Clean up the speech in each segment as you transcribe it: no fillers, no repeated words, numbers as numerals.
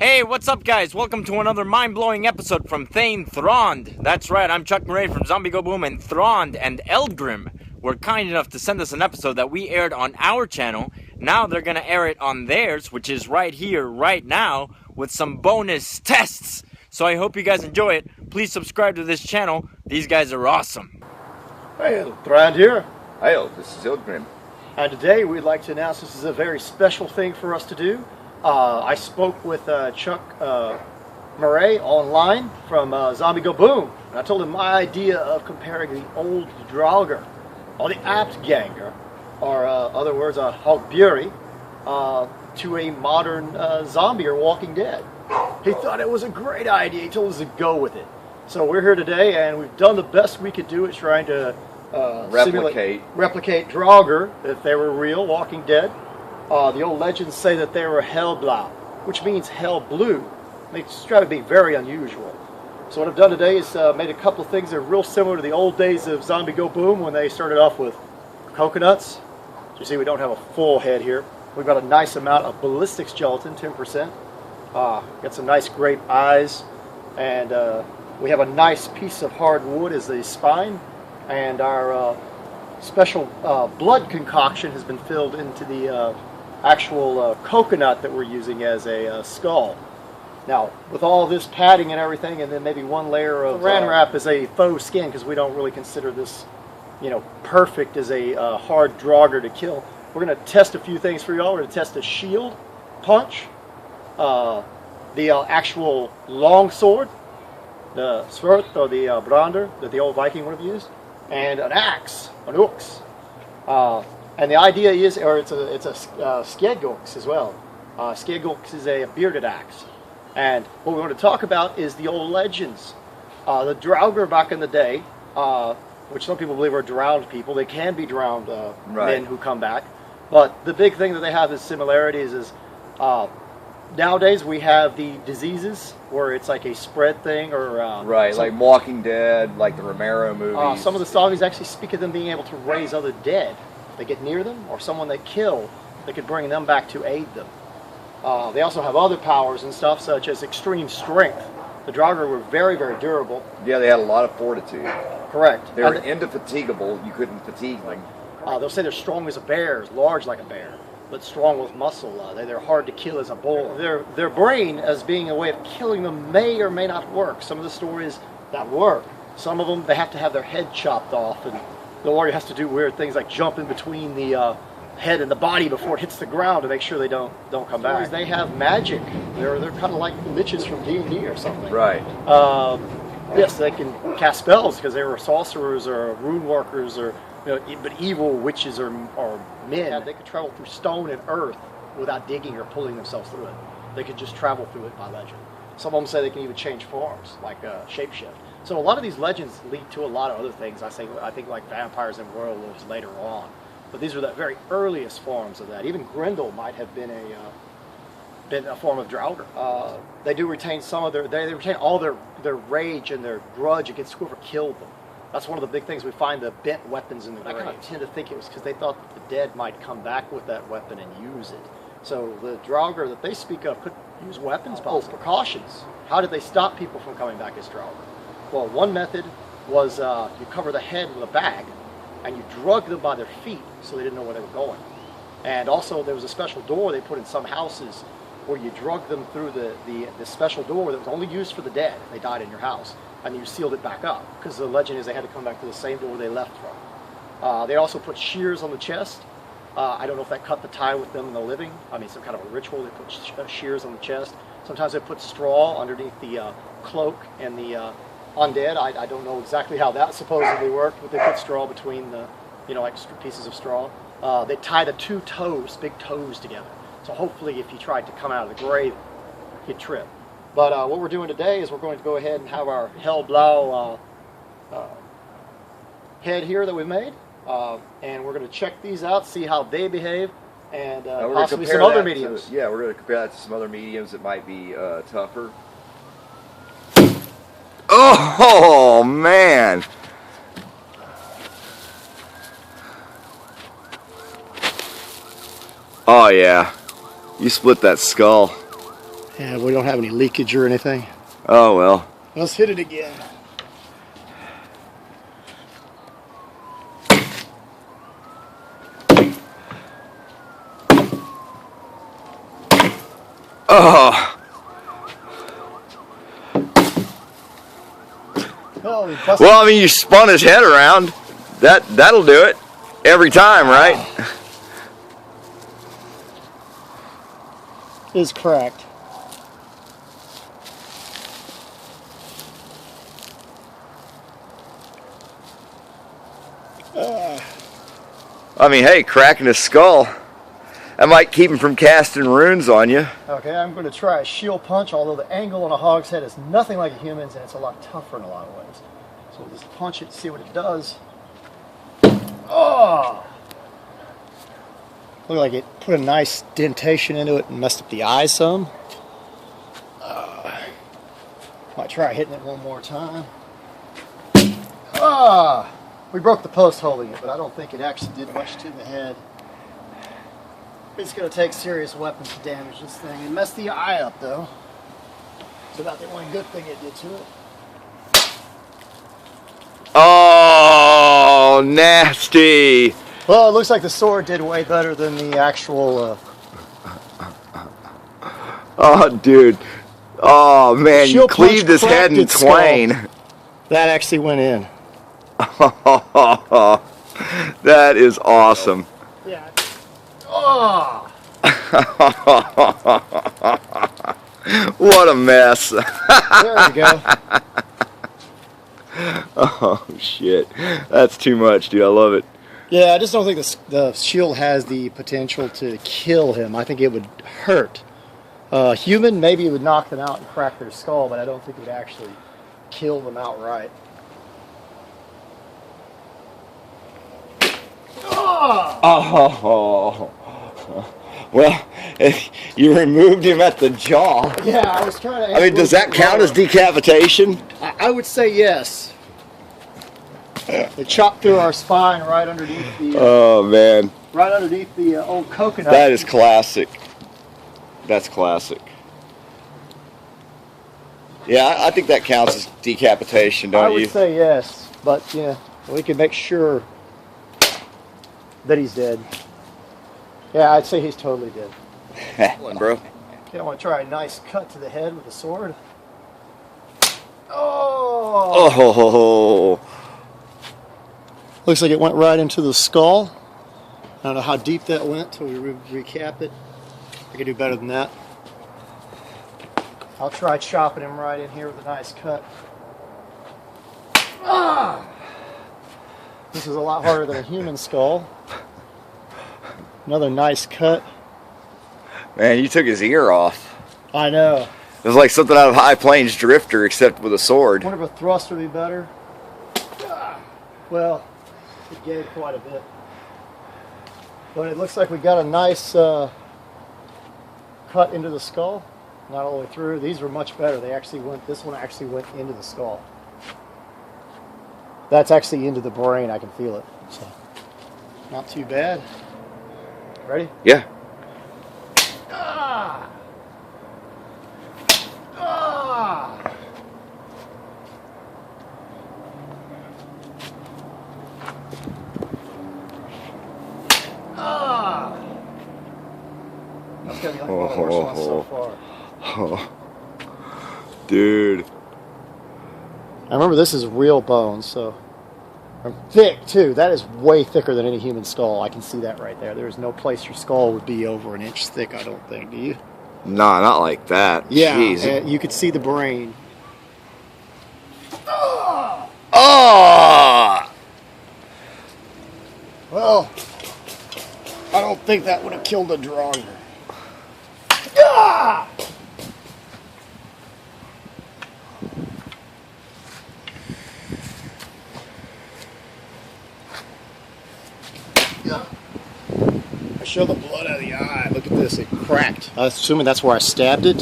Hey, what's up guys? Welcome to another mind-blowing episode from ThegnThrand. That's right, I'm Chuck Murray from Zombie Go Boom, and Thrand and Eldgrim were kind enough to send us an episode that we aired on our channel. Now they're gonna air it on theirs, which is right here, right now, with some bonus tests. So I hope you guys enjoy it. Please subscribe to this channel. These guys are awesome. Hey, Thrand here. Hey, this is Eldgrim. And today we'd like to announce this is a very special thing for us to do. I spoke with Chuck Murray online from Zombie Go Boom, and I told him my idea of comparing the old Draugr, or the Aptgangr, or other words, a Haugburi, to a modern zombie or Walking Dead. He thought it was a great idea. He told us to go with it. So we're here today, and we've done the best we could do at trying to replicate Draugr if they were real, Walking Dead. The old legends say that they were hellblau, which means hell blue. They try to be very unusual. So what I've done today is made a couple of things that are real similar to the old days of Zombie Go Boom when they started off with coconuts. So you see we don't have a full head here. We've got a nice amount of ballistic gelatin, 10%. Got some nice grape eyes, and we have a nice piece of hard wood as the spine, and our special blood concoction has been filled into the actual coconut that we're using as a skull. Now, with all this padding and everything, and then maybe one layer of Saran wrap is a faux skin because we don't really consider this, perfect as a hard Draugr to kill. We're going to test a few things for y'all. We're going to test a shield, punch, the actual long sword, the svert or the brander that the old Viking would have used, and an axe, an ox. And the idea is, or it's a skegox as well. Skegox is a bearded axe. And what we want to talk about is the old legends. The Draugr back in the day, which some people believe are drowned people. They can be drowned men who come back. But the big thing that they have as similarities is nowadays we have the diseases where it's like a spread thing, or like Walking Dead, like the Romero movies. Some of the zombies actually speak of them being able to raise other dead. If they get near them, or someone they kill, they could bring them back to aid them. They also have other powers and stuff, such as extreme strength. The Draugr were very, very durable. Yeah, they had a lot of fortitude. Correct. They were indefatigable. You couldn't fatigue them. They'll say they're strong as a bear, large like a bear, but strong with muscle. They're hard to kill as a bull. Their brain, as being a way of killing them, may or may not work. Some of the stories that work. Some of them, they have to have their head chopped off, and the warrior has to do weird things like jump in between the head and the body before it hits the ground to make sure they don't come back. They have magic. They're kind of like liches from D&D or something. Right. Yes, they can cast spells because they were sorcerers or rune workers, or but evil witches or men. They could travel through stone and earth without digging or pulling themselves through it. They could just travel through it by legend. Some of them say they can even change forms, like Shapeshift. So a lot of these legends lead to a lot of other things. I think like vampires and werewolves later on. But these are the very earliest forms of that. Even Grendel might have been a form of Draugr. They do retain some of they retain all their rage and their grudge against whoever killed them. That's one of the big things. We find the bent weapons in the grave. I kind of tend to think it was because they thought that the dead might come back with that weapon and use it. So the Draugr that they speak of could use weapons, precautions. How did they stop people from coming back as Draugr? Well, one method was you cover the head with a bag, and you drug them by their feet so they didn't know where they were going. And also there was a special door they put in some houses where you drug them through the special door that was only used for the dead if they died in your house, and you sealed it back up, because the legend is they had to come back to the same door they left from. They also put shears on the chest. I don't know if that cut the tie with them in the living. I mean, some kind of a ritual. They put shears on the chest. Sometimes they put straw underneath the cloak and the undead. I don't know exactly how that supposedly worked, but they put straw between the, like pieces of straw. They tie the two toes, big toes, together. So hopefully if you tried to come out of the grave, you'd trip. But what we're doing today is we're going to go ahead and have our hellblau head here that we made. And we're going to check these out, see how they behave, and possibly some other mediums. We're going to compare that to some other mediums that might be tougher. Oh, man! Oh, yeah. You split that skull. Yeah, we don't have any leakage or anything. Oh well. Let's hit it again. Oh. Well, I mean, you spun his head around. That'll do it every time, right? Is cracked. I mean, hey, cracking his skull. That might keep him from casting runes on you. Okay, I'm going to try a shield punch, although the angle on a hog's head is nothing like a human's, and it's a lot tougher in a lot of ways. So we'll just punch it, see what it does. Oh! Looked like it put a nice dentation into it and messed up the eye some. Might try hitting it one more time. Ah! We broke the post holding it, but I don't think it actually did much to the head. It's going to take serious weapons to damage this thing. It messed the eye up, though. It's about the only good thing it did to it. Oh, nasty. Well, it looks like the sword did way better than the actual... Oh, dude. Oh, man, you cleaved his head in twain. That actually went in. That is awesome. Yeah. Oh! What a mess. There we go. Oh, shit. That's too much, dude. I love it. Yeah, I just don't think the shield has the potential to kill him. I think it would hurt. Human, maybe it would knock them out and crack their skull, but I don't think it would actually kill them outright. Oh. Well, you removed him at the jaw. Yeah, I was trying to... I mean, does that count as decapitation? I would say yes. It chopped through our spine right underneath the... Oh, man. Right underneath the old coconut. That is classic. That's classic. Yeah, I think that counts as decapitation, don't you? I would say yes, but yeah, we can make sure that he's dead. Yeah, I'd say he's totally dead. One, bro. Okay, I want to try a nice cut to the head with the sword. Oh! Looks like it went right into the skull. I don't know how deep that went till we recap it. I could do better than that. I'll try chopping him right in here with a nice cut. Ah! This is a lot harder than a human skull. Another nice cut. Man, you took his ear off. I know. It was like something out of High Plains Drifter, except with a sword. I wonder if a thrust would be better. Well, it gave quite a bit. But it looks like we got a nice cut into the skull. Not all the way through. These were much better. They actually went. This one actually went into the skull. That's actually into the brain. I can feel it. So, not too bad. Ready? Yeah. Ah! Ah! Ah! That's gonna be like one of the worst ones so far. Oh. Dude. I remember this is real bone, so thick too. That is way thicker than any human skull. I can see that right there. There's no place your skull would be over an inch thick, I don't think. Do you? Nah, not like that. Yeah, Jeez. you could see the brain. Oh! Well, I don't think that would have killed a Draugr. Ah! I showed the blood out of the eye. Look at this, it cracked. I'm assuming that's where I stabbed it.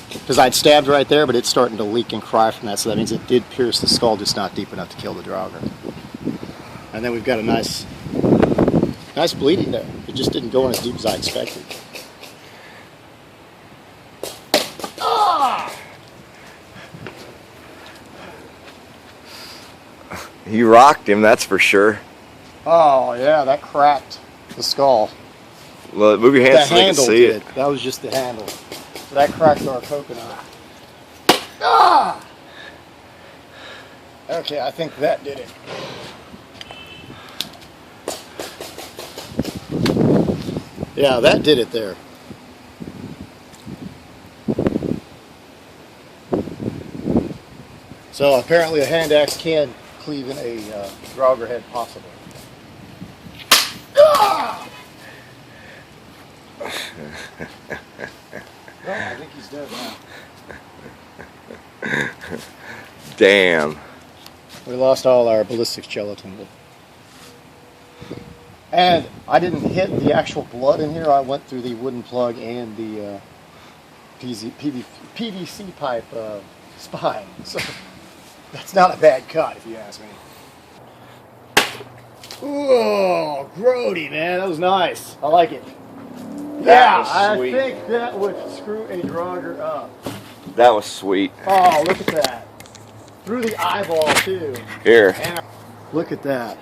Because I'd stabbed right there, but it's starting to leak and cry from that, so that means it did pierce the skull, just not deep enough to kill the Draugr. And then we've got a nice bleeding there. It just didn't go in as deep as I expected. You rocked him, that's for sure. Oh yeah, that cracked the skull. Well, move your hands so they can see it. That was just the handle. That cracked our coconut. Ah! Okay, I think that did it. Yeah, that did it there. So apparently a hand axe can cleave in a Draugr head possibly. Ah! Well, I think he's dead now. Damn. We lost all our ballistic gelatin. And I didn't hit the actual blood in here. I went through the wooden plug and the PVC pipe spine. So that's not a bad cut, if you ask me. Ooh, grody, man. That was nice. I like it. That was sweet. I think that would screw a Draugr up. That was sweet. Oh, look at that. Through the eyeball, too. Here. And look at that.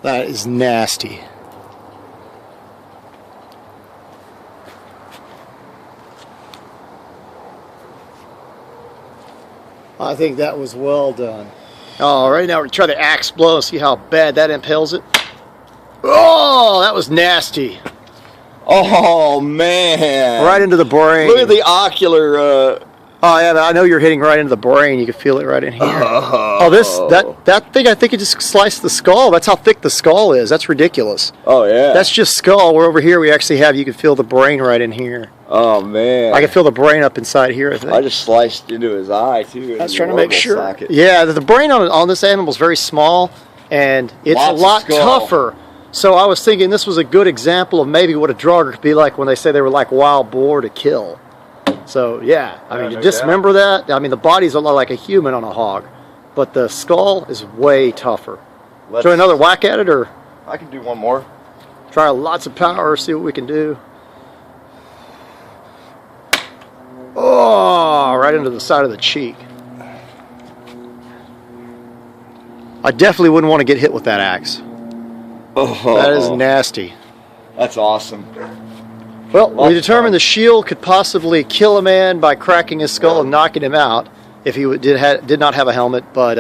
That is nasty. I think that was well done. Oh, right now we're trying to axe blow. See how bad that impales it? Oh, that was nasty. Oh, man. Right into the brain. Look at the ocular... Oh yeah, I know you're hitting right into the brain. You can feel it right in here. Oh, that thing, I think it just sliced the skull. That's how thick the skull is. That's ridiculous. Oh, yeah. That's just skull. We're over here. We actually have, you can feel the brain right in here. Oh, man. I can feel the brain up inside here, I think. I just sliced into his eye, too. I was trying to make sure. Socket. Yeah, the brain on this animal is very small, and it's a lot tougher. So I was thinking this was a good example of maybe what a Draugr could be like when they say they were like wild boar to kill. So yeah, I mean, you dismember that. I mean, the body's a lot like a human on a hog, but the skull is way tougher. Try another whack at it, or I can do one more. Try lots of power, see what we can do. Oh, right into the side of the cheek. I definitely wouldn't want to get hit with that axe. Oh, that is nasty. That's awesome. Well, we determined the shield could possibly kill a man by cracking his skull and knocking him out if he did not have a helmet, but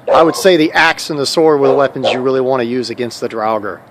I would say the axe and the sword were the weapons you really want to use against the Draugr.